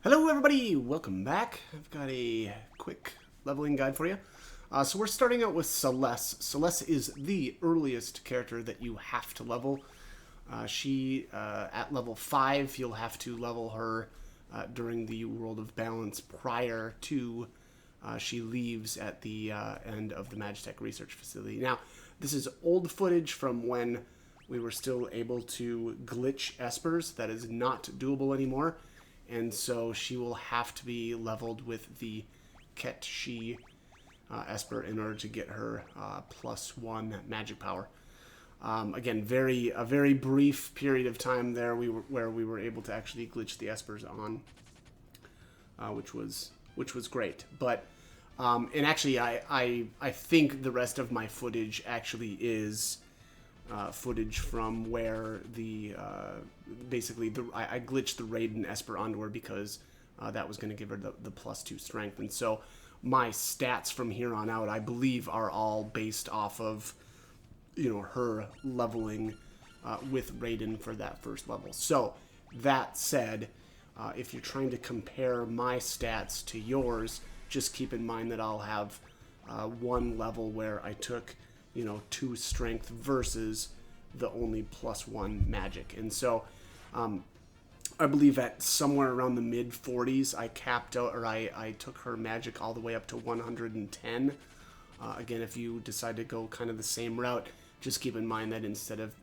Hello everybody, welcome back. I've got a quick leveling guide for you. So we're starting out with Celes. Celes is the earliest character that you have to level. She, at level 5, you'll have to level her during the World of Balance prior to she leaves at the end of the Magitech Research Facility. Now, this is old footage from when we were still able to glitch espers. That is not doable anymore. And so she will have to be leveled with the Ket-Shi Esper in order to get her +1 magic power. Again, a very brief period of time there where we were able to actually glitch the Espers on, which was great. But and actually, I think the rest of my footage actually is footage from where the basically I glitched the Raiden Esper onto her because that was going to give her the +2 strength, and so my stats from here on out I believe are all based off of her leveling with Raiden for that first level. So that said, if you're trying to compare my stats to yours, just keep in mind that I'll have one level where I took 2 strength versus the only +1 magic. And so I believe at somewhere around the mid 40s I capped out, or I took her magic all the way up to 110. Again, if you decide to go kind of the same route, just keep in mind that instead of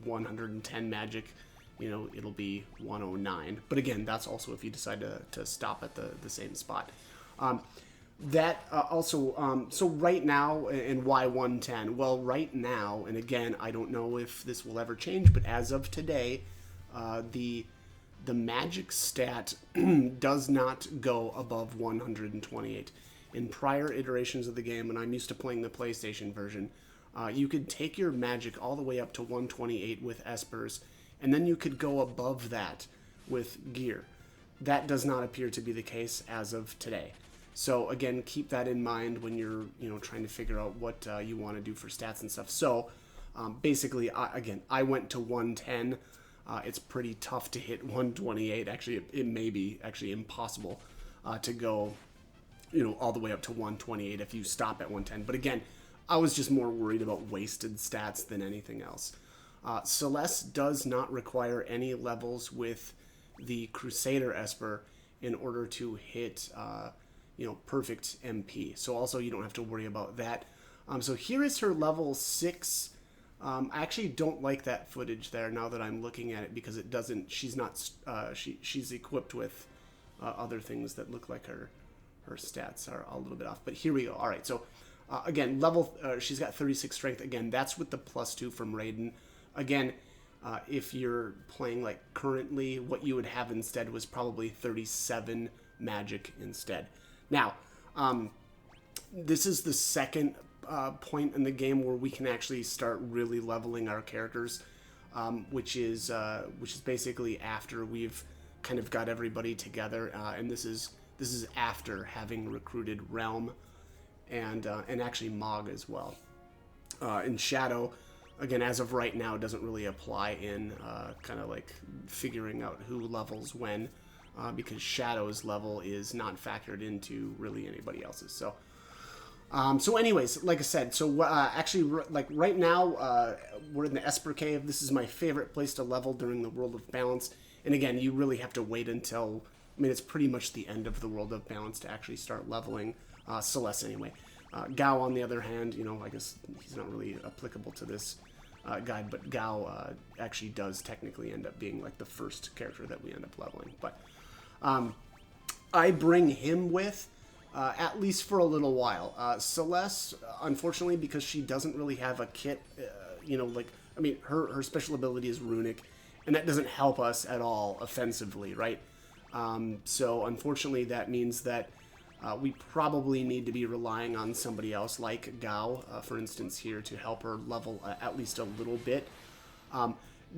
110 magic, it'll be 109. But again, that's also if you decide to stop at the same spot. So right now, and why 110? Well, right now, and again, I don't know if this will ever change, but as of today, the magic stat does not go above 128. In prior iterations of the game, and I'm used to playing the PlayStation version, you could take your magic all the way up to 128 with Espers, and then you could go above that with gear. That does not appear to be the case as of today. So again, keep that in mind when you're trying to figure out what you want to do for stats and stuff. So basically, I went to 110. It's pretty tough to hit 128. Actually, it may be actually impossible to go all the way up to 128 if you stop at 110. But again, I was just more worried about wasted stats than anything else. Celes does not require any levels with the Crusader Esper in order to hit perfect MP. So also you don't have to worry about that. So here is her level 6. I actually don't like that footage there now that I'm looking at it, because it doesn't, she's not, she's equipped with other things that look like her stats are a little bit off. But here we go. All right. So again, she's got 36 strength. Again, that's with the +2 from Raiden. Again, if you're playing like currently, what you would have instead was probably 37 magic instead. Now, this is the second point in the game where we can actually start really leveling our characters, which is basically after we've kind of got everybody together, and this is after having recruited Realm and actually Mog as well. And Shadow, again, as of right now, doesn't really apply in kind of like figuring out who levels when. Because Shadow's level is not factored into really anybody else's. So anyways, like I said, actually, like right now, we're in the Esper Cave. This is my favorite place to level during the World of Balance. And again, you really have to wait until, it's pretty much the end of the World of Balance to actually start leveling Celes anyway. Gao, on the other hand, I guess he's not really applicable to this guide, but Gao actually does technically end up being like the first character that we end up leveling. But I bring him with, at least for a little while. Celes, unfortunately, because she doesn't really have a kit, her special ability is runic, and that doesn't help us at all offensively, right? So unfortunately, that means that we probably need to be relying on somebody else like Gao, for instance, here to help her level at least a little bit.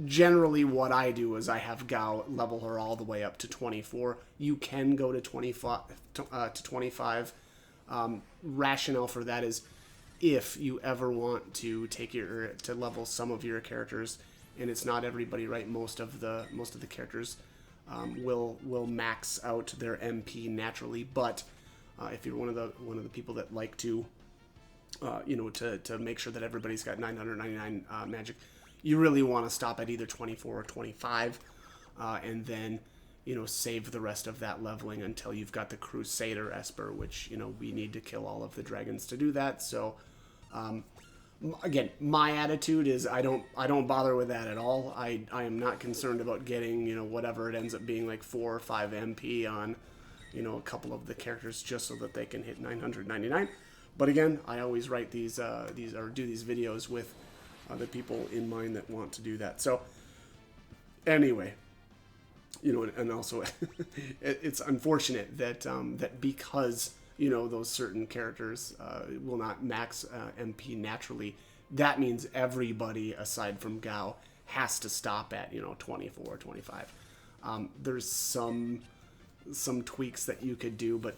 Generally, what I do is I have Gao level her all the way up to 24. You can go to 25. Rationale for that is if you ever want to level some of your characters, and it's not everybody, right? Most of the characters will max out their MP naturally. But if you're one of the people that like to to make sure that everybody's got 999 magic, you really want to stop at either 24 or 25, and then save the rest of that leveling until you've got the Crusader Esper, which we need to kill all of the dragons to do that. So again, my attitude is I don't bother with that at all. I am not concerned about getting whatever it ends up being, like 4 or 5 MP on a couple of the characters just so that they can hit 999. But again, I always write these or do these videos with the people in mind that want to do that. So anyway, and also it's unfortunate that that because those certain characters will not max MP naturally, that means everybody aside from Gao has to stop at 24 or 25. There's some tweaks that you could do, but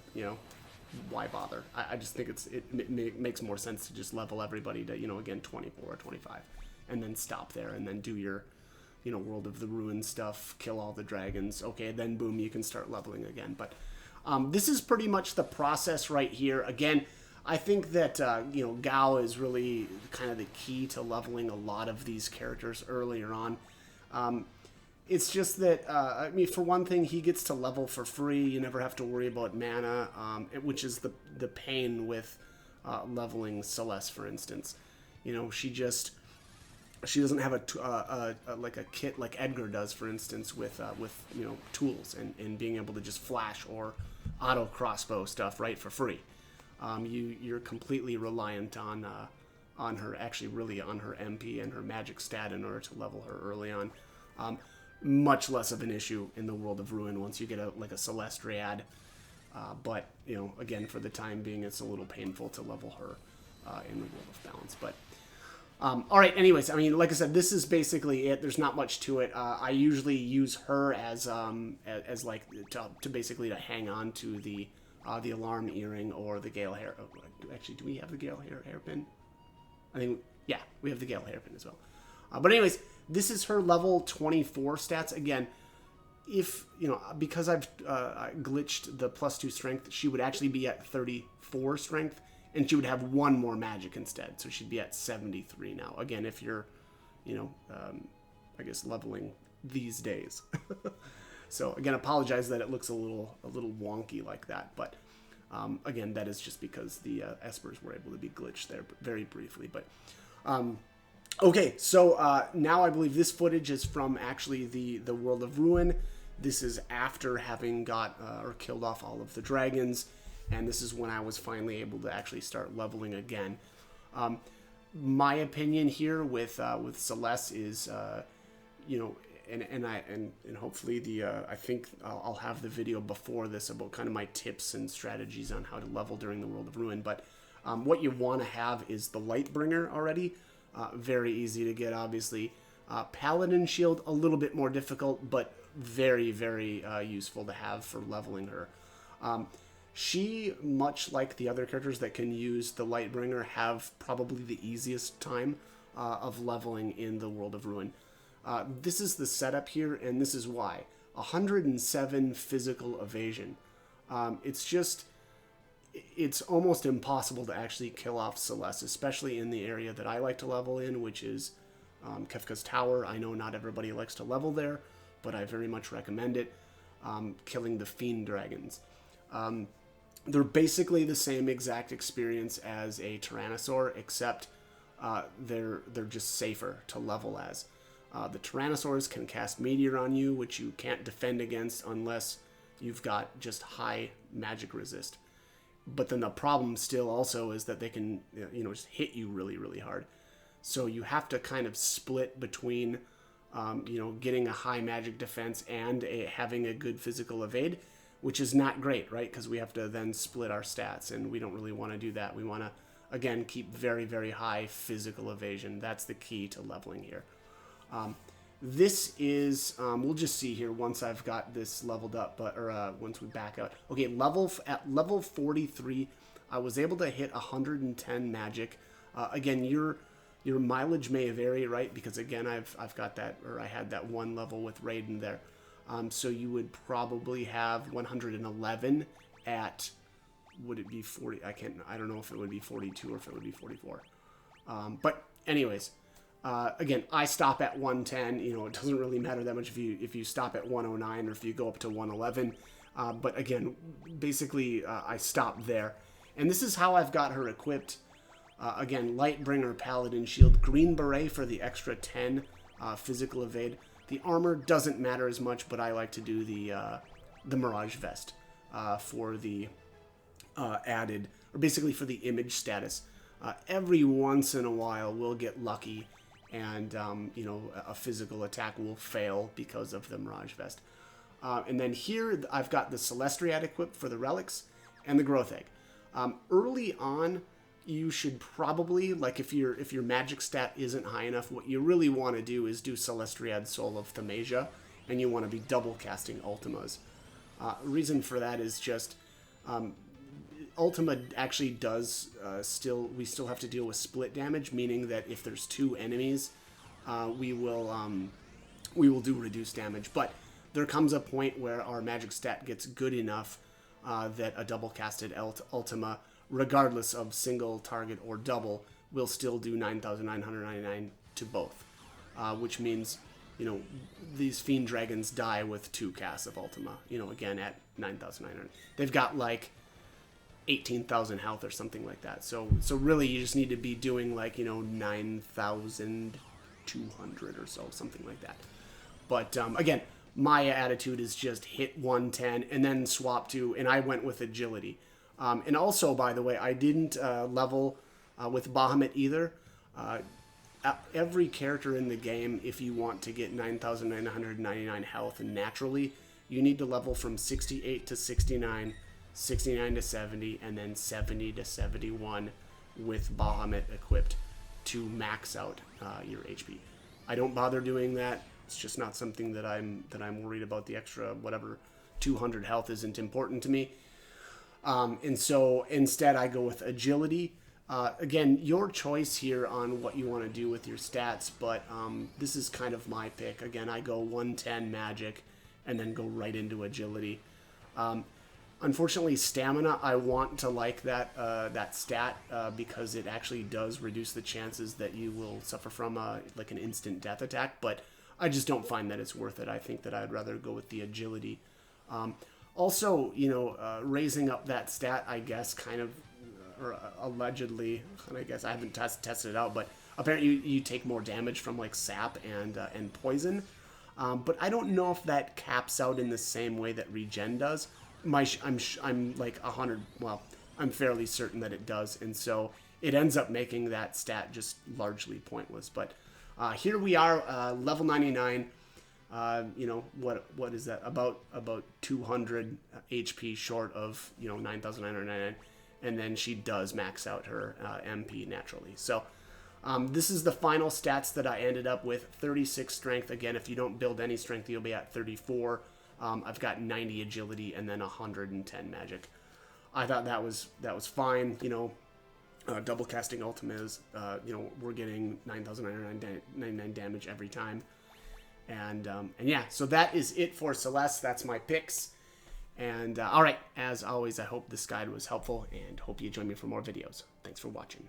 why bother? I just think it makes more sense to just level everybody to again 24 or 25, and then stop there, and then do your World of the Ruin stuff, kill all the dragons. Okay, then boom, you can start leveling again. But this is pretty much the process right here. Again, I think that Gao is really kind of the key to leveling a lot of these characters earlier on. It's just that, I mean, for one thing, he gets to level for free. You never have to worry about mana, which is the pain with leveling Celes, for instance. She doesn't have like a kit like Edgar does, for instance, with tools and being able to just flash or auto crossbow stuff right for free. You're completely reliant on her, actually really on her MP and her magic stat in order to level her early on. Much less of an issue in the World of Ruin once you get a Celestiad. But again, for the time being, it's a little painful to level her in the World of Balance. But all right, anyways, I mean, like I said, this is basically it. There's not much to it. I usually use her as like to basically to hang on to the alarm earring or the Gale hair. Oh, actually, do we have the Gale hairpin? I think, yeah, we have the Gale hairpin as well. But anyways, this is her level 24 stats. Again, if because I've glitched the +2 strength, she would actually be at 34 strength. And she would have 1 more magic instead, so she'd be at 73 now. Again, if you're, I guess leveling these days. So again, apologize that it looks a little wonky like that, but again, that is just because the Espers were able to be glitched there very briefly. But okay, so now I believe this footage is from actually the World of Ruin. This is after having got or killed off all of the dragons. And this is when I was finally able to actually start leveling again. My opinion here with Celes is, and hopefully I think I'll have the video before this about kind of my tips and strategies on how to level during the World of Ruin. But what you want to have is the Lightbringer already. Very easy to get, obviously. Paladin Shield, a little bit more difficult, but very, very useful to have for leveling her. She, much like the other characters that can use the Lightbringer, have probably the easiest time of leveling in the World of Ruin. This is the setup here, and this is why. 107 physical evasion. It's almost impossible to actually kill off Celes, especially in the area that I like to level in, which is Kefka's Tower. I know not everybody likes to level there, but I very much recommend it. Killing the Fiend Dragons. They're basically the same exact experience as a Tyrannosaur, except they're just safer to level as. The Tyrannosaurs can cast Meteor on you, which you can't defend against unless you've got just high magic resist. But then the problem still also is that they can just hit you really, really hard. So you have to kind of split between getting a high magic defense and having a good physical evade, which is not great, right? Because we have to then split our stats, and we don't really want to do that. We want to, again, keep very, very high physical evasion. That's the key to leveling here. This is, we'll just see here once I've got this leveled up, once we back out. Okay, at level 43, I was able to hit 110 magic. Again, your mileage may vary, right? Because again, I've got that, or I had that one level with Raiden there. So you would probably have 111 at, would it be 40? I don't know if it would be 42 or if it would be 44. But anyways, again, I stop at 110. You know, it doesn't really matter that much if you stop at 109 or if you go up to 111. But again, basically, I stop there. And this is how I've got her equipped. Again, Lightbringer, Paladin Shield, Green Beret for the extra 10 physical evade. The armor doesn't matter as much, but I like to do the Mirage Vest for the added, or basically for the image status. Every once in a while, we'll get lucky, and you know, a physical attack will fail because of the Mirage Vest. And then here, I've got the Celestiad equipped for the relics and the Growth Egg. Early on, you should probably, like if your magic stat isn't high enough, what you really want to do is do Celestiad Soul of Thaumasia, and you want to be double casting Ultimas. Reason for that is just Ultima actually does we still have to deal with split damage, meaning that if there's two enemies, we will do reduced damage. But there comes a point where our magic stat gets good enough that a double casted Ultima, regardless of single target or double, will still do 9,999 to both, which means, you know, these Fiend Dragons die with 2 casts of Ultima, you know, again at 9,900. They've got like 18,000 health or something like that. So really you just need to be doing like, you know, 9,200 or so, something like that. But again, my attitude is just hit 110 and then swap to, and I went with agility. And also, by the way, I didn't level with Bahamut either. Every character in the game, if you want to get 9,999 health naturally, you need to level from 68 to 69, 69 to 70, and then 70 to 71 with Bahamut equipped to max out your HP. I don't bother doing that. It's just not something that I'm worried about. The extra whatever 200 health isn't important to me. And so instead I go with agility. Again, your choice here on what you want to do with your stats, but this is kind of my pick. Again, I go 110 magic and then go right into agility. Unfortunately, stamina, I want to like that stat because it actually does reduce the chances that you will suffer from like an instant death attack, but I just don't find that it's worth it. I think that I'd rather go with the agility. Also, you know, raising up that stat, I guess, kind of, or allegedly, and I guess I haven't tested it out, but apparently you take more damage from like sap and poison. But I don't know if that caps out in the same way that regen does. I'm like 100. Well, I'm fairly certain that it does, and so it ends up making that stat just largely pointless. But here we are, level 99. You know, what is that? About 200 HP short of, you know, 9,999, and then she does max out her MP naturally. So this is the final stats that I ended up with. 36 strength. Again, if you don't build any strength, you'll be at 34. I've got 90 agility and then 110 magic. I thought that was fine. You know, double casting Ultimas, you know, we're getting 9,999 damage every time. And yeah, so that is it for Celes. That's my picks. And all right, as always, I hope this guide was helpful and hope you join me for more videos. Thanks for watching.